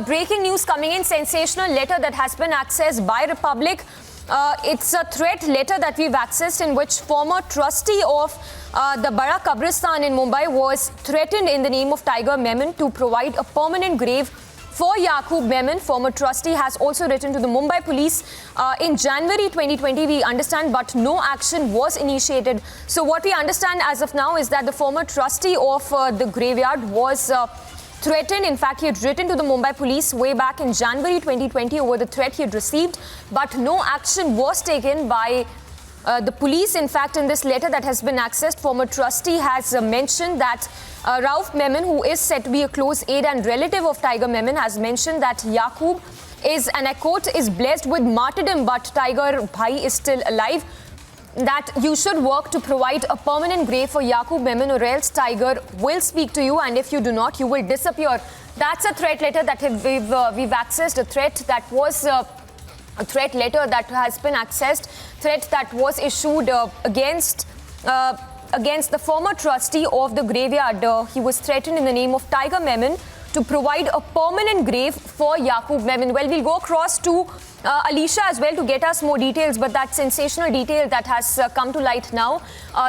breaking news coming in. Sensational letter that has been accessed by Republic. It's a threat letter that we've accessed in which former trustee of the Bada Kabristan in Mumbai was threatened in the name of Tiger Memon to provide a permanent grave for Yakub. Memon, former trustee, has also written to the Mumbai police in January 2020, we understand, but no action was initiated. So what we understand as of now is that the former trustee of the graveyard was threatened. In fact, he had written to the Mumbai police way back in January 2020 over the threat he had received, but no action was taken by the police. In fact, in this letter that has been accessed, former trustee has mentioned that Rauf Memon, who is said to be a close aide and relative of Tiger Memon, has mentioned that Yakub is, and I quote, is blessed with martyrdom, but Tiger Bhai is still alive. That you should work to provide a permanent grave for Yakub Memon, or else Tiger will speak to you, and if you do not, you will disappear. That's a threat letter that we've accessed, a threat that was a threat letter that has been accessed, threat that was issued against the former trustee of the graveyard. He was threatened in the name of Tiger Memon to provide a permanent grave for Yakub Memon. Well, we'll go across to Alicia as well to get us more details, but that sensational detail that has come to light now,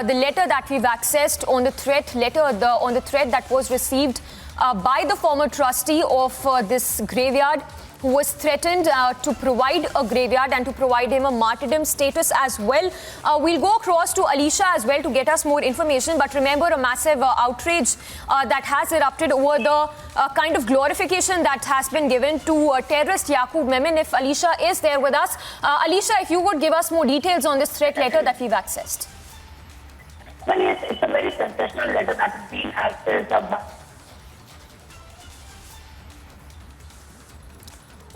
the letter that we've accessed on the threat letter, on the threat that was received by the former trustee of this graveyard, who was threatened to provide a graveyard and to provide him a martyrdom status as well. We'll go across to Alicia as well to get us more information. But remember, a massive outrage that has erupted over the kind of glorification that has been given to terrorist Yakub Memon. If Alicia is there with us, Alicia, if you would give us more details on this threat letter that we've accessed. Well, yes, it's a very sensational letter that has been accessed.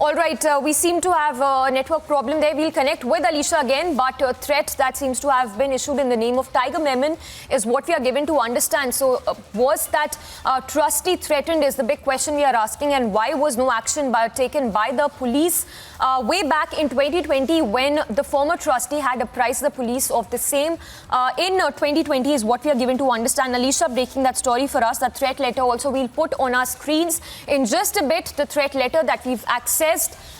All right, we seem to have a network problem there. We'll connect with Alicia again, but a threat that seems to have been issued in the name of Tiger Memon is what we are given to understand. So was that trustee threatened is the big question we are asking, and why was no action taken by the police way back in 2020 when the former trustee had apprised the police of the same in 2020 is what we are given to understand. Alicia breaking that story for us, that threat letter also we'll put on our screens in just a bit, the threat letter that we've accessed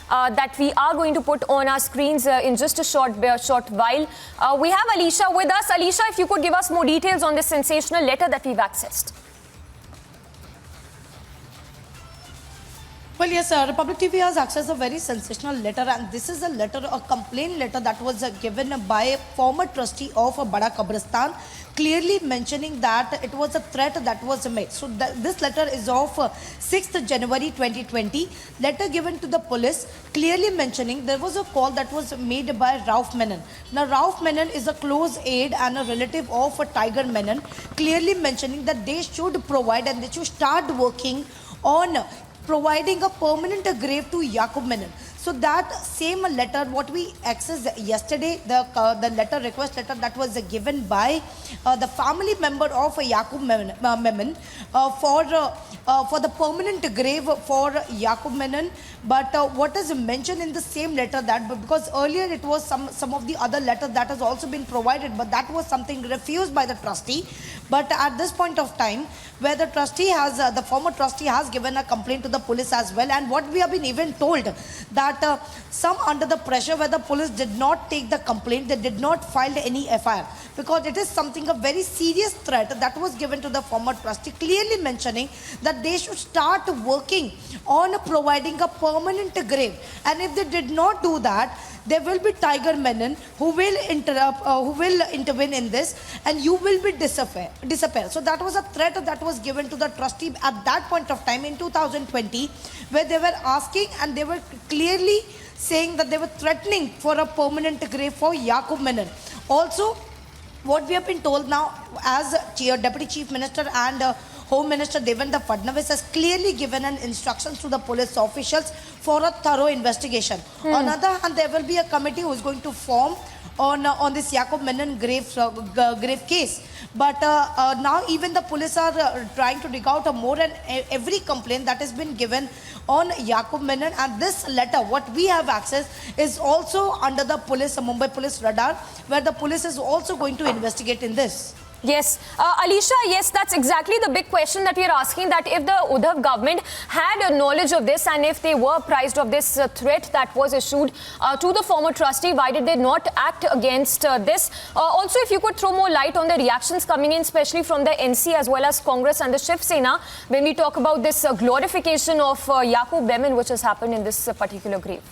that we are going to put on our screens in just a short while. We have Alicia with us. Alicia, if you could give us more details on this sensational letter that we've accessed. Well, yes, Republic TV has accessed a very sensational letter, and this is a letter, a complaint letter that was given by a former trustee of Bada Kabristan, clearly mentioning that it was a threat that was made. So this letter is of 6th January 2020, letter given to the police, clearly mentioning there was a call that was made by Rauf Memon. Now, Rauf Memon is a close aide and a relative of Tiger Memon, clearly mentioning that they should provide and they should start working on providing a permanent grave to Yakub Memon. So that same letter, what we accessed yesterday, the letter, request letter that was given by the family member of Yakub Memon for the permanent grave for Yakub Memon. But what is mentioned in the same letter, that because earlier it was some of the other letters that has also been provided, but that was something refused by the trustee. But at this point of time, where the trustee has, the former trustee has given a complaint to the police as well, and what we have been even told that some under the pressure where the police did not take the complaint, they did not file any FIR, because it is something, a very serious threat that was given to the former trustee, clearly mentioning that they should start working on providing a permanent grave, and if they did not do that, there will be Tiger Memon who will intervene in this, and you will be disappear. So that was a threat that was given to the trustee at that point of time in 2020, where they were asking and they were clearly saying that they were threatening for a permanent grave for Yakub Memon. Also, what we have been told now, as Deputy Chief Minister and Home Minister Devendra Fadnavis has clearly given an instructions to the police officials for a thorough investigation. On the other hand, there will be a committee who is going to form on this Yakub Memon grave case. But now even the police are trying to dig out more and every complaint that has been given on Yakub Memon, and this letter, what we have access, is also under the police, Mumbai police radar, where the police is also going to investigate in this. Yes, Alisha, yes, that's exactly the big question that we are asking, that if the Uddhav government had knowledge of this and if they were apprised of this threat that was issued to the former trustee, why did they not act against this? Also, if you could throw more light on the reactions coming in, especially from the NC as well as Congress and the Shiv Sena, when we talk about this glorification of Yakub Memon, which has happened in this particular grave.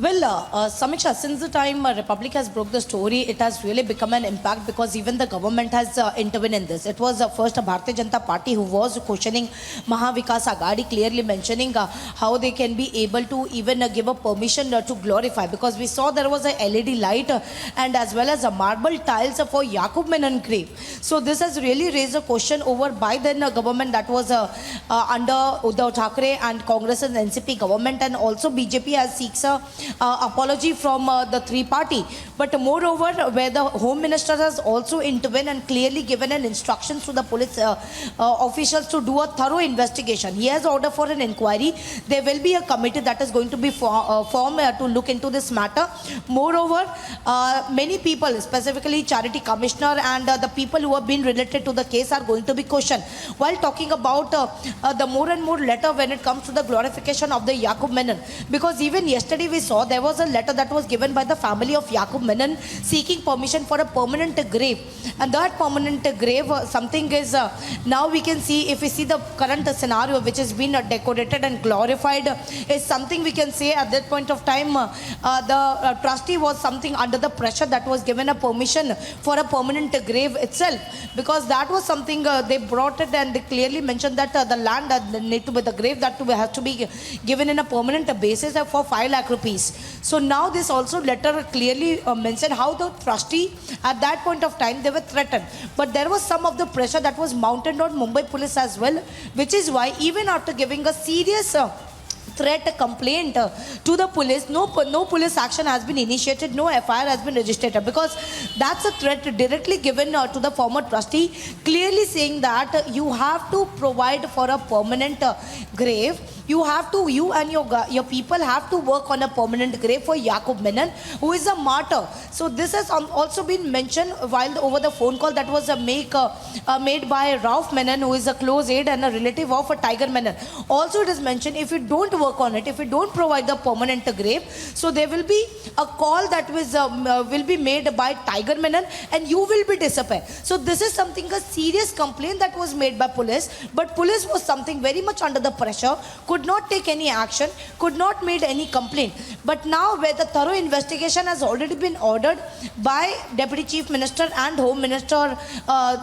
Well, Samiksha, since the time Republic has broke the story, it has really become an impact because even the government has intervened in this. It was first Bharatiya Janata Party who was questioning Mahavikas Aghadi, clearly mentioning how they can be able to even give a permission to glorify, because we saw there was a LED light and as well as a marble tiles for Yakub Menon grave. So this has really raised a question over by then government that was under Uddhav Thackeray and Congress and NCP government, and also BJP has seeks a apology from the three party. But moreover, where the Home Minister has also intervened and clearly given an instructions to the police officials to do a thorough investigation. He has ordered for an inquiry. There will be a committee that is going to be formed to look into this matter. Moreover, many people, specifically Charity Commissioner and the people who have been related to the case, are going to be questioned. While talking about the more and more letter when it comes to the glorification of the Yakub Menon, because even yesterday we saw there was a letter that was given by the family of Yakub Menon seeking permission for a permanent grave, and that permanent grave something is now we can see, if we see the current scenario which has been decorated and glorified, is something we can say at that point of time the trustee was something under the pressure that was given a permission for a permanent grave itself, because that was something they brought it and they clearly mentioned that the land need to be, the grave that has to be given in a permanent basis for 5 lakh rupees. So now this also letter clearly mentioned how the trustee at that point of time they were threatened, but there was some of the pressure that was mounted on Mumbai police as well, which is why even after giving a serious threat complaint to the police, no police action has been initiated, no FIR has been registered, because that's a threat directly given to the former trustee, clearly saying that you have to provide for a permanent grave. You have to, you and your people have to work on a permanent grave for Yakub Menon, who is a martyr. So this has also been mentioned while over the phone call that was made by Ralph Menon, who is a close aide and a relative of Tiger Menon. Also it is mentioned, if you don't work on it, if you don't provide the permanent grave, so there will be a call that will be made by Tiger Menon and you will be disappeared. So this is something, a serious complaint that was made by police, but police was something very much under the pressure, could not take any action, could not make any complaint. But now where the thorough investigation has already been ordered by Deputy Chief Minister and Home Minister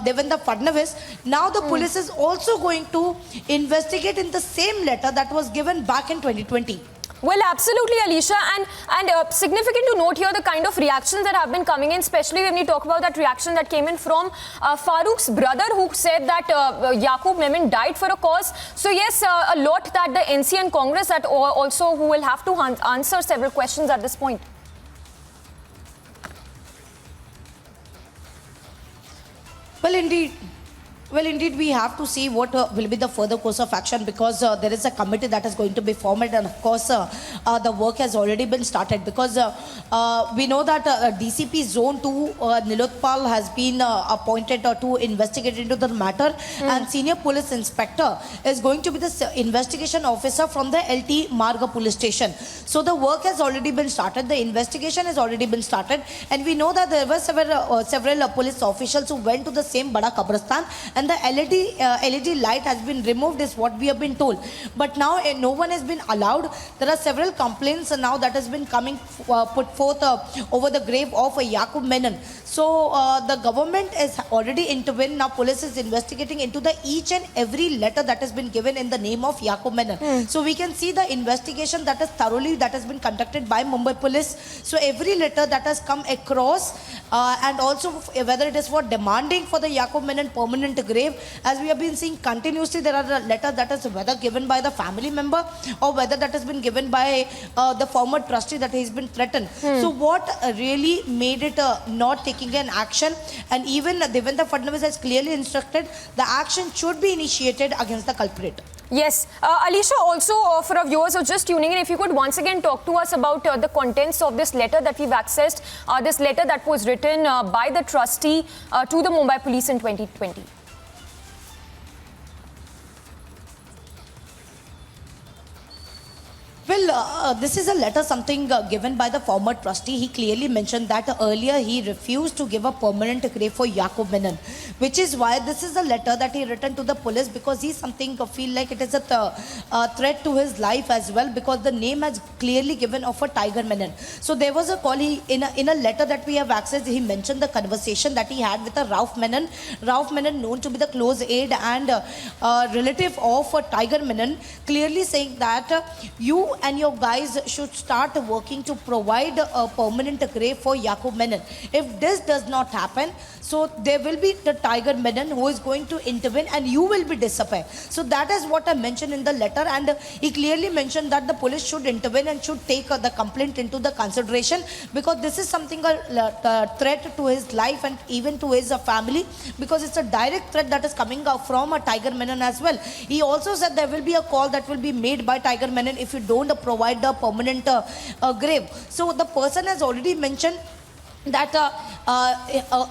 Devendra Fadnavis, now the police is also going to investigate in the same letter that was given back in 2020. Well, absolutely, Alisha, and significant to note here the kind of reactions that have been coming in, especially when we talk about that reaction that came in from Farooq's brother, who said that Yakub Memon died for a cause. So yes, a lot that the NC and Congress that also who will have to answer several questions at this point. Well, indeed, we have to see what will be the further course of action, because there is a committee that is going to be formed, and of course, the work has already been started, because we know that DCP Zone 2, Nilotpal has been appointed to investigate into the matter, and Senior Police Inspector is going to be the investigation officer from the LT Marga Police Station. So the work has already been started, the investigation has already been started, and we know that there were several police officials who went to the same Bada Kabristan, and the LED light has been removed is what we have been told. But now no one has been allowed. There are several complaints now that has been coming put forth over the grave of Yakub Menon. So the government is already intervened. Now police is investigating into the each and every letter that has been given in the name of Yakub Menon. So we can see the investigation that is thoroughly that has been conducted by Mumbai police. So every letter that has come across and also whether it is for demanding for the Yakub Menon permanent grave. As we have been seeing continuously, there are letters that is whether given by the family member or whether that has been given by the former trustee that has been threatened. So what really made it not taking an action, and even Devendra Fadnavis has clearly instructed the action should be initiated against the culprit. Yes. Alicia, also for our viewers who are just tuning in, if you could once again talk to us about the contents of this letter that we've accessed, this letter that was written by the trustee to the Mumbai police in 2020. Well, this is a letter something given by the former trustee. He clearly mentioned that earlier he refused to give a permanent grave for Yakub Memon, which is why this is a letter that he written to the police, because he something feel like it is a threat to his life as well, because the name has clearly given of a Tiger Memon. So there was a call, in a letter that we have accessed, he mentioned the conversation that he had with a Ralph Memon known to be the close aide and relative of Tiger Memon, clearly saying that you and your guys should start working to provide a permanent grave for Yakub Memon. If this does not happen, so there will be the Tiger Memon who is going to intervene and you will be disappeared. So that is what I mentioned in the letter, and he clearly mentioned that the police should intervene and should take the complaint into the consideration, because this is something a threat to his life and even to his family, because it's a direct threat that is coming from a Tiger Memon as well. He also said there will be a call that will be made by Tiger Memon if you don't provide the permanent grave. So the person has already mentioned that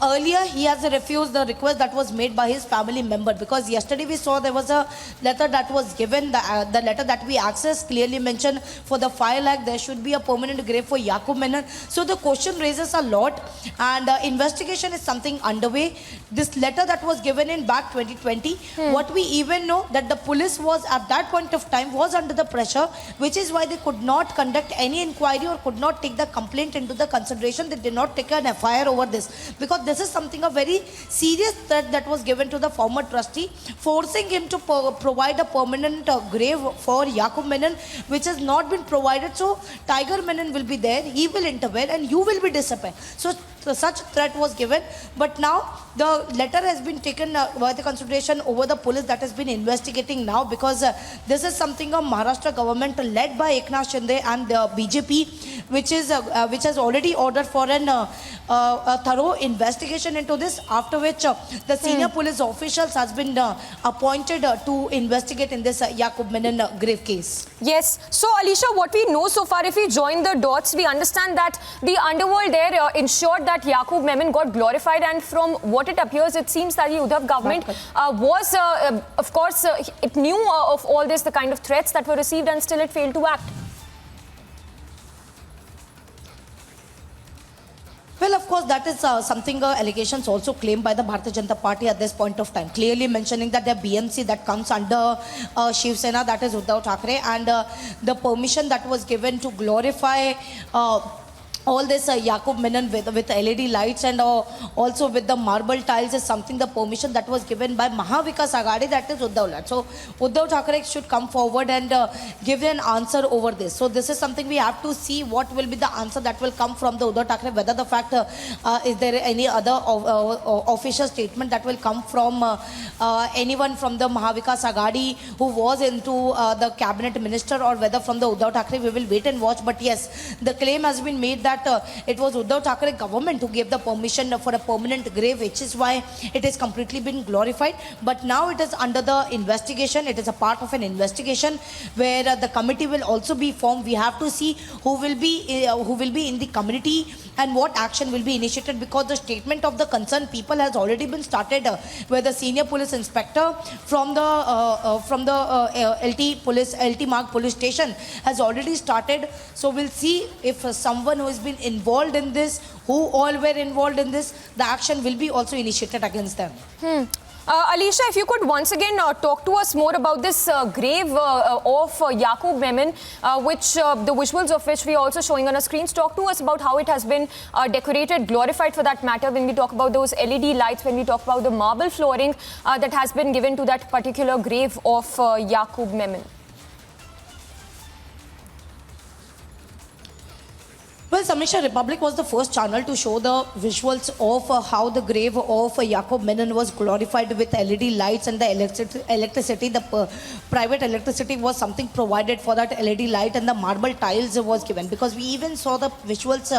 earlier he has refused the request that was made by his family member, because yesterday we saw there was a letter that was given, the letter that we accessed clearly mentioned for the 5 lakh there should be a permanent grave for Yakub Memon. So the question raises a lot, and investigation is something underway. This letter that was given in back 2020, what we even know that the police was at that point of time was under the pressure, which is why they could not conduct any inquiry or could not take the complaint into the consideration. They did not take an FIR over this, because this is something a very serious threat that was given to the former trustee, forcing him to provide a permanent grave for Yakub Memon, which has not been provided. So Tiger Memon will be there, he will intervene and you will be disappeared. So such threat was given, but now the letter has been taken by the consideration over the police that has been investigating now, because this is something of Maharashtra government led by Eknath Shinde and the BJP, which has already ordered for a thorough investigation into this, after which the senior police officials has been appointed to investigate in this Yakub Memon grave case. Yes. So, Alicia, what we know so far, if we join the dots, we understand that the underworld there ensured that Yakub Memon got glorified, and from what it appears, it seems that the Uddhav government was, of course, it knew of all this, the kind of threats that were received, and still it failed to act. Well, of course, that is something allegations also claimed by the Bharatiya Janata Party at this point of time, clearly mentioning that the BMC that comes under Shiv Sena, that is Uddhav Thackeray, and the permission that was given to glorify all this Yakub Memon with LED lights and also with the marble tiles is something, the permission that was given by Mahavikas Aghadi, that is Uddhav led. So Uddhav Thackeray should come forward and give an answer over this. So this is something we have to see what will be the answer that will come from the Uddhav Thackeray, whether the fact is there any other official statement that will come from anyone from the Mahavikas Aghadi who was into the cabinet minister, or whether from the Uddhav Thackeray. We will wait and watch. But yes, the claim has been made that it was Uddhav Thackeray government who gave the permission for a permanent grave, which is why it has completely been glorified. But now it is under the investigation. It is a part of an investigation where the committee will also be formed. We have to see who will be in the committee and what action will be initiated, because the statement of the concerned people has already been started, where the senior police inspector from the LT Marg police station has already started. So we'll see if someone who has been involved in this, who all were involved in this, the action will be also initiated against them. Alicia, if you could once again talk to us more about this grave of Yakub Memon, which the visuals of which we are also showing on our screens. Talk to us about how it has been decorated, glorified for that matter, when we talk about those LED lights, when we talk about the marble flooring that has been given to that particular grave of Yakub Memon. Well, Samisha, Republic was the first channel to show the visuals of how the grave of Yakub Memon was glorified with LED lights and the electricity. The private electricity was something provided for that LED light, and the marble tiles was given. Because we even saw the visuals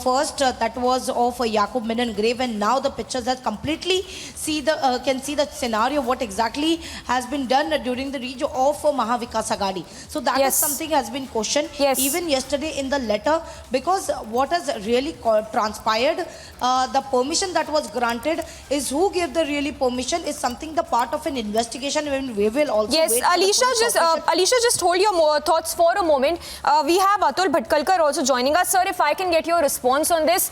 first that was of Yakub Memon grave, and now the pictures that completely can see the scenario what exactly has been done during the reach of Mahavikas Agadi. So that is something has been questioned. Even yesterday in the letter, because what has really transpired, the permission that was granted is who gave the really permission is something the part of an investigation, when we will also wait Alicia, just hold your more thoughts for a moment. We have Atul Bhatkalkar also joining us. Sir, if I can get your response on this.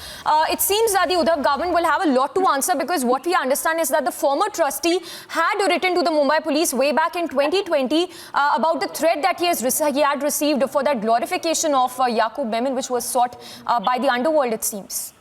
It seems that the Uddhav government will have a lot to answer, because what we understand is that the former trustee had written to the Mumbai police way back in 2020 about the threat that he had received for that glorification of Yakub Memon, which was sought by the underworld, it seems.